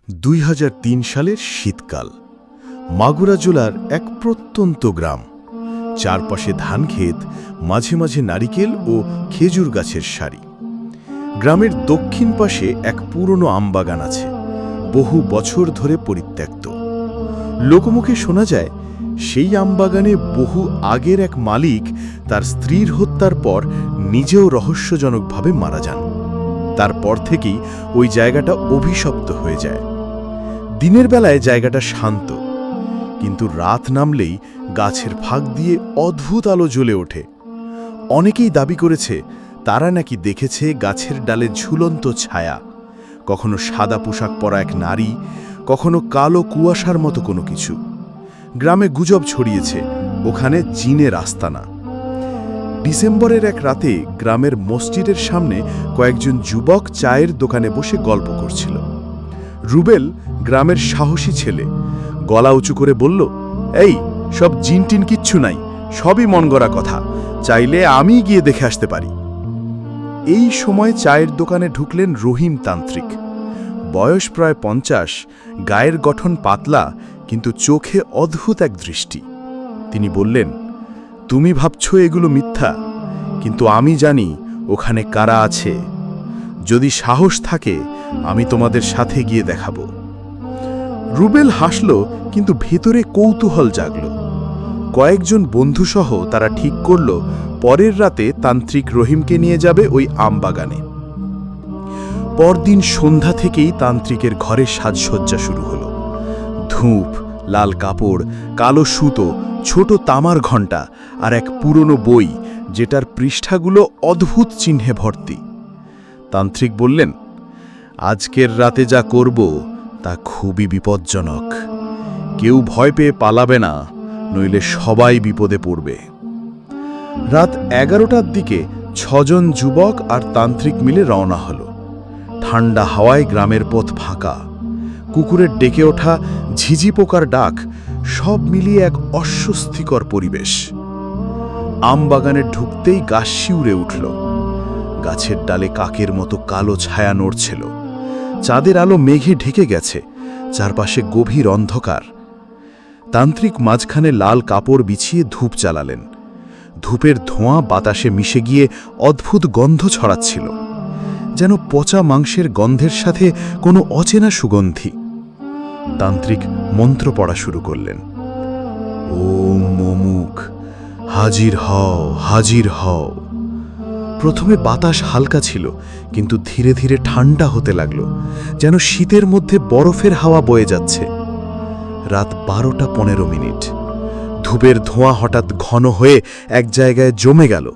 2003 সালের শীতকাল। মাগুরা জেলার এক প্রত্যন্ত গ্রাম। চারপাশে ধানক্ষেত, মাঝে মাঝে নারিকেল ও খেজুর গাছের সারি। গ্রামের দক্ষিণ পাশে এক পুরনো আমবাগান আছে, বহু বছর ধরে পরিত্যক্ত। লোকমুখে শোনা যায়, সেই আমবাগানে বহু আগের এক মালিক তার স্ত্রীর হত্যার পর নিজেও রহস্যজনকভাবে মারা যান। তারপর থেকেই ওই জায়গাটা অভিশপ্ত হয়ে যায়। দিনের বেলায় জায়গাটা শান্ত, কিন্তু রাত নামলেই গাছের ফাঁক দিয়ে অদ্ভুত আলো জ্বলে ওঠে। অনেকেই দাবি করেছে তারা নাকি দেখেছে গাছের ডালে ঝুলন্ত ছায়া, কখনো সাদা পোশাক পরা এক নারী, কখনো কালো কুয়াশার মতো কোনো কিছু। গ্রামে গুজব ছড়িয়েছে ওখানে জিনের আস্তানা। ডিসেম্বরের এক রাতে গ্রামের মসজিদের সামনে কয়েকজন যুবক চায়ের দোকানে বসে গল্প করছিল। রুবেল গ্রামের সাহসী ছেলে, গলা উঁচু করে বলল, এই সব জিনটিন কিচ্ছু নাই, সবই মন গড়া কথা, চাইলে আমি গিয়ে দেখে আসতে পারি। এই সময় চায়ের দোকানে ঢুকলেন রহিম তান্ত্রিক। বয়স প্রায় 50, গায়ের গঠন পাতলা, কিন্তু চোখে অদ্ভুত এক দৃষ্টি। তিনি বললেন, তুমি ভাবছ এগুলো মিথ্যা, কিন্তু আমি জানি ওখানে কারা আছে। যদি সাহস থাকে আমি তোমাদের সাথে গিয়ে দেখাবো। রুবেল হাসল, কিন্তু ভেতরে কৌতূহল জাগল। কয়েকজন বন্ধুসহ তারা ঠিক করল পরের রাতে তান্ত্রিক রহিমকে নিয়ে যাবে ওই আমবাগানে। পরদিন সন্ধ্যা থেকেই তান্ত্রিকের ঘরে সাজসজ্জা শুরু হলো। ধূপ, লাল কাপড়, কালো সুতো, ছোট তামার ঘণ্টা আর এক পুরনো বই, যেটার পৃষ্ঠাগুলো অদ্ভুত চিহ্নে ভর্তি। তান্ত্রিক বললেন, আজকের রাতে যা করব তা খুবই বিপজ্জনক। কেউ ভয় পেয়ে পালাবে না, নইলে সবাই বিপদে পড়বে। রাত 11টার দিকে 6 জন যুবক আর তান্ত্রিক মিলে রওনা হলো। ঠান্ডা হাওয়ায় গ্রামের পথ ফাঁকা, কুকুরের ডেকে ওঠা, ঝিঝি পোকার ডাক, সব মিলিয়ে এক অস্বস্তিকর পরিবেশ। আমবাগানে ঢুকতেই গাছ শিউরে উঠল। গাছের ডালে কাকের মতো কালো ছায়া নড়ছিল। চাঁদের আলো মেঘে ঢেকে গেছে, চারপাশে গভীর অন্ধকার। তান্ত্রিক মাঝখানে লাল কাপড় বিছিয়ে ধূপ জ্বালালেন। ধূপের ধোঁয়া বাতাসে মিশে গিয়ে অদ্ভুত গন্ধ ছড়াচ্ছিল, যেন পচা মাংসের গন্ধের সাথে কোনো অচেনা সুগন্ধি। তান্ত্রিক মন্ত্র পড়া শুরু করলেন, ওম অমুক, হাজির হও, হাজির হও। প্রথমে বাতাস হালকা ছিল, কিন্তু ধীরে ধীরে ঠান্ডা হতে লাগলো, যেন শীতের মধ্যে বরফের হাওয়া বয়ে যাচ্ছে। রাত 12:15। ধূপের ধোঁয়া হঠাৎ ঘন হয়ে এক জায়গায় জমে গেল।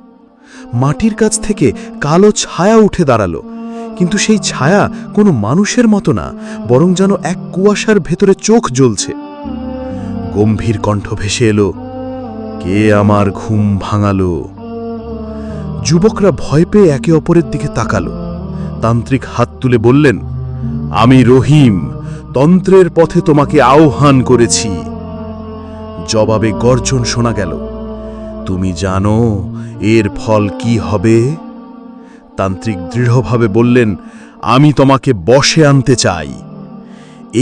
মাটির কাছ থেকে কালো ছায়া উঠে দাঁড়ালো, কিন্তু সেই ছায়া কোনো মানুষের মতো না, বরং যেন এক কুয়াশার ভেতরে চোখ জ্বলছে। গম্ভীর কণ্ঠ ভেসে এলো, কে আমার ঘুম ভাঙালো? যুবকরা ভয় পেয়ে একে অপরের দিকে তাকালো। তান্ত্রিক হাত তুলে বললেন, আমি রহিম, তন্ত্রের পথে তোমাকে আহ্বান করেছি। জবাবে গর্জন শোনা গেল, তুমি জানো এর ফল কি হবে? তান্ত্রিক দৃঢ়ভাবে বললেন, আমি তোমাকে বশে আনতে চাই।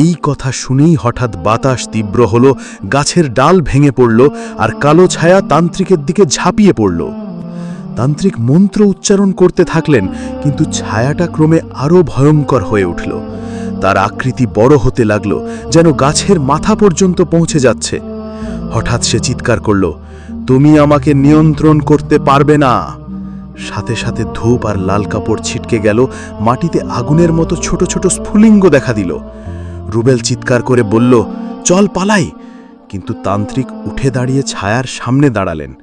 এই কথা শুনেই হঠাৎ বাতাস তীব্র হল, গাছের ডাল ভেঙে পড়ল, আর কালো ছায়া তান্ত্রিকের দিকে ঝাঁপিয়ে পড়ল। তান্ত্রিক মন্ত্র উচ্চারণ করতে থাকলেন, কিন্তু ছায়াটা ক্রমে আরও ভয়ঙ্কর হয়ে উঠল। তার আকৃতি বড় হতে লাগল, যেন গাছের মাথা পর্যন্ত পৌঁছে যাচ্ছে। হঠাৎ সে চিৎকার করল, তুমি আমাকে নিয়ন্ত্রণ করতে পারবে না। সাথে সাথে ধূপ আর লাল কাপড় ছিটকে গেল, মাটিতে আগুনের মতো ছোট ছোট স্ফুলিঙ্গ দেখা দিল। রুবেল চিৎকার করে বলল, চল পালাই। কিন্তু তান্ত্রিক উঠে দাঁড়িয়ে ছায়ার সামনে দাঁড়ালেন।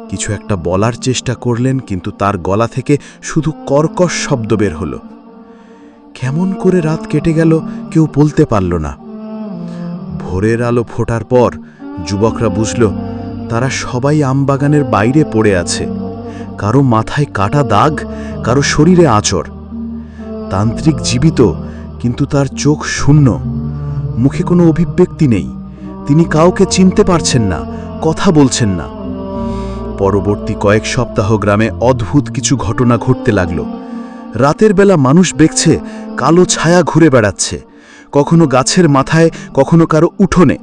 কিছু একটা বলার চেষ্টা করলেন, কিন্তু তার গলা থেকে শুধু কর্কশ শব্দ বের হলো। কেমন করে রাত কেটে গেল কেউ বলতে পারল না। ভোরের আলো ফোটার পর যুবকরা বুঝল তারা সবাই আমবাগানের বাইরে পড়ে আছে। কারো মাথায় কাটা দাগ, কারো শরীরে আঁচড়। তান্ত্রিক জীবিত, কিন্তু তার চোখ শূন্য, মুখে কোনো অভিব্যক্তি নেই। তিনি কাউকে চিনতে পারছেন না, কথা বলছেন না। পরবর্তী কয়েক সপ্তাহ গ্রামে অদ্ভুত কিছু ঘটনা ঘটতে লাগল। রাতের বেলা মানুষ দেখছে কালো ছায়া ঘুরে বেড়াচ্ছে, কখনো গাছের মাথায়, কখনো কারো উঠোনে।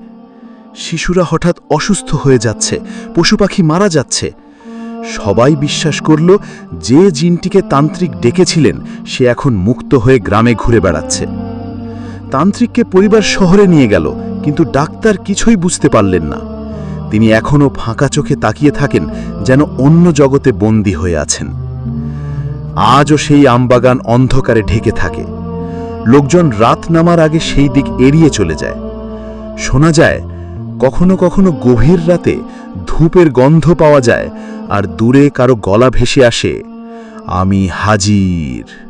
শিশুরা হঠাৎ অসুস্থ হয়ে যাচ্ছে, পশু পাখি মারা যাচ্ছে। সবাই বিশ্বাস করল যে জিনটিকে তান্ত্রিক ডেকেছিলেন সে এখন মুক্ত হয়ে গ্রামে ঘুরে বেড়াচ্ছে। তান্ত্রিককে পরিবার শহরে নিয়ে গেল, কিন্তু ডাক্তার কিছুই বুঝতে পারলেন না। তিনি এখনও ফাঁকা চোখে তাকিয়ে থাকেন, যেন অন্য জগতে বন্দী হয়ে আছেন। আজও সেই আমবাগান অন্ধকারে ঢেকে থাকে। লোকজন রাত নামার আগে সেই দিক এড়িয়ে চলে যায়। শোনা যায় কখনো কখনো গভীর রাতে ধূপের গন্ধ পাওয়া যায়, আর দূরে কারো গলা ভেসে আসে, "আমি হাজির।"